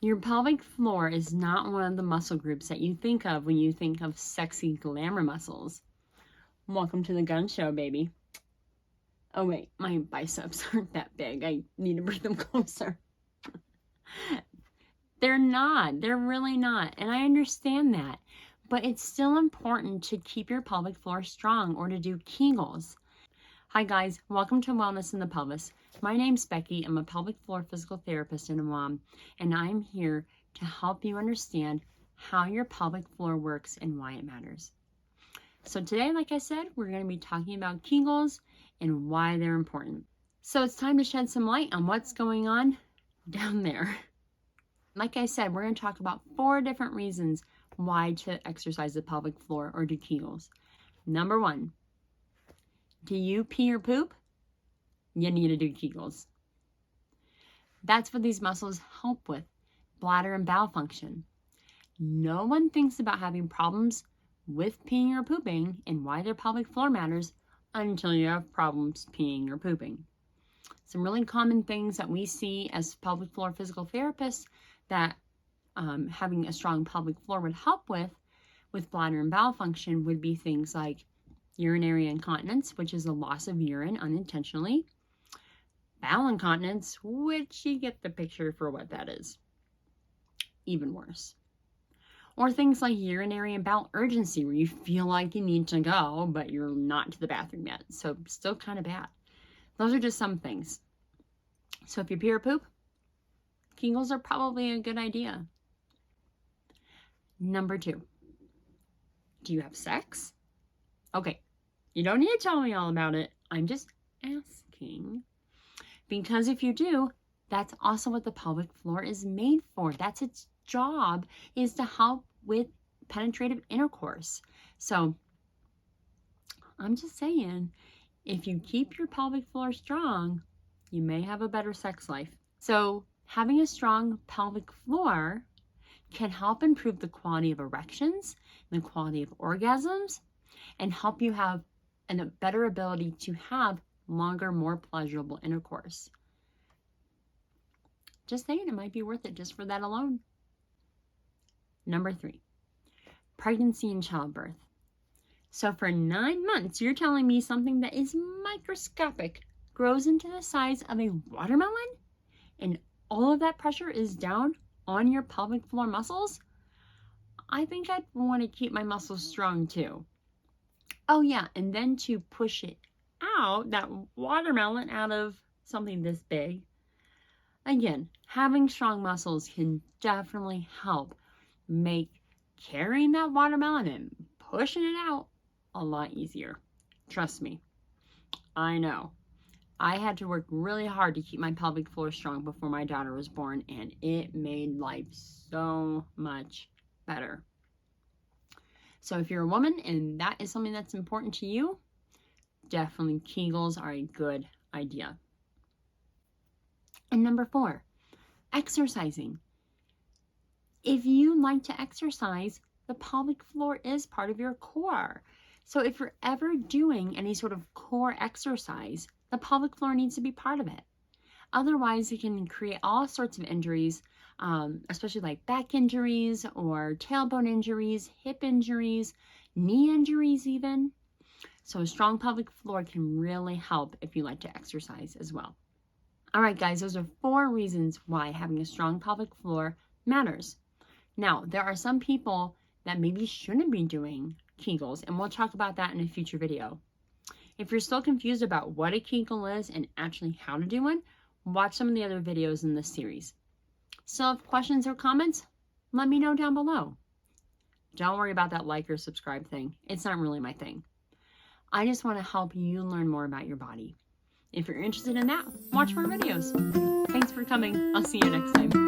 Your pelvic floor is not one of the muscle groups that you think of when you think of sexy glamour muscles. Welcome to the gun show, baby. Oh wait, my biceps aren't that big. I need to bring them closer. They're not. They're really not. And I understand that. But it's still important to keep your pelvic floor strong or to do kegels. Hi guys, welcome to Wellness in the Pelvis. My name's Becky. I'm a pelvic floor physical therapist and a mom, and I'm here to help you understand how your pelvic floor works and why it matters. So today, like I said, we're going to be talking about kegels and why they're important. So it's time to shed some light on what's going on down there. Like I said, we're going to talk about 4 different reasons why to exercise the pelvic floor or do kegels. Number 1, do you pee or poop? You need to do kegels. That's what these muscles help with, bladder and bowel function. No one thinks about having problems with peeing or pooping and why their pelvic floor matters until you have problems peeing or pooping. Some really common things that we see as pelvic floor physical therapists that having a strong pelvic floor would help with bladder and bowel function would be things like urinary incontinence, which is a loss of urine unintentionally. Bowel incontinence, which you get the picture for what that is. Even worse. Or things like urinary and bowel urgency, where you feel like you need to go, but you're not to the bathroom yet. So still kind of bad. Those are just some things. So if you pee or poop, kegels are probably a good idea. Number 2, do you have sex? Okay, you don't need to tell me all about it. I'm just asking. Because if you do, that's also what the pelvic floor is made for. That's its job, is to help with penetrative intercourse. So I'm just saying, if you keep your pelvic floor strong, you may have a better sex life. So having a strong pelvic floor can help improve the quality of erections, the quality of orgasms, and help you have a better ability to have longer, more pleasurable intercourse. Just saying, it might be worth it just for that alone. Number 3, pregnancy and childbirth. So for 9 months, you're telling me something that is microscopic grows into the size of a watermelon, and all of that pressure is down on your pelvic floor muscles? I think I'd want to keep my muscles strong too. Oh yeah, and then to push it out, that watermelon out of something this big. Again, having strong muscles can definitely help make carrying that watermelon and pushing it out a lot easier. Trust me, I know. I had to work really hard to keep my pelvic floor strong before my daughter was born, and it made life so much better. So if you're a woman and that is something that's important to you, definitely kegels are a good idea. And number 4, exercising. If you like to exercise, the pelvic floor is part of your core. So if you're ever doing any sort of core exercise, the pelvic floor needs to be part of it. Otherwise, it can create all sorts of injuries, especially like back injuries or tailbone injuries, hip injuries, knee injuries even. So a strong pelvic floor can really help if you like to exercise as well. All right, guys, those are 4 reasons why having a strong pelvic floor matters. Now, there are some people that maybe shouldn't be doing kegels, and we'll talk about that in a future video. If you're still confused about what a kegel is and actually how to do one, watch some of the other videos in this series. Still have questions or comments? Let me know down below. Don't worry about that like or subscribe thing. It's not really my thing. I just want to help you learn more about your body. If you're interested in that, watch more videos. Thanks for coming. I'll see you next time.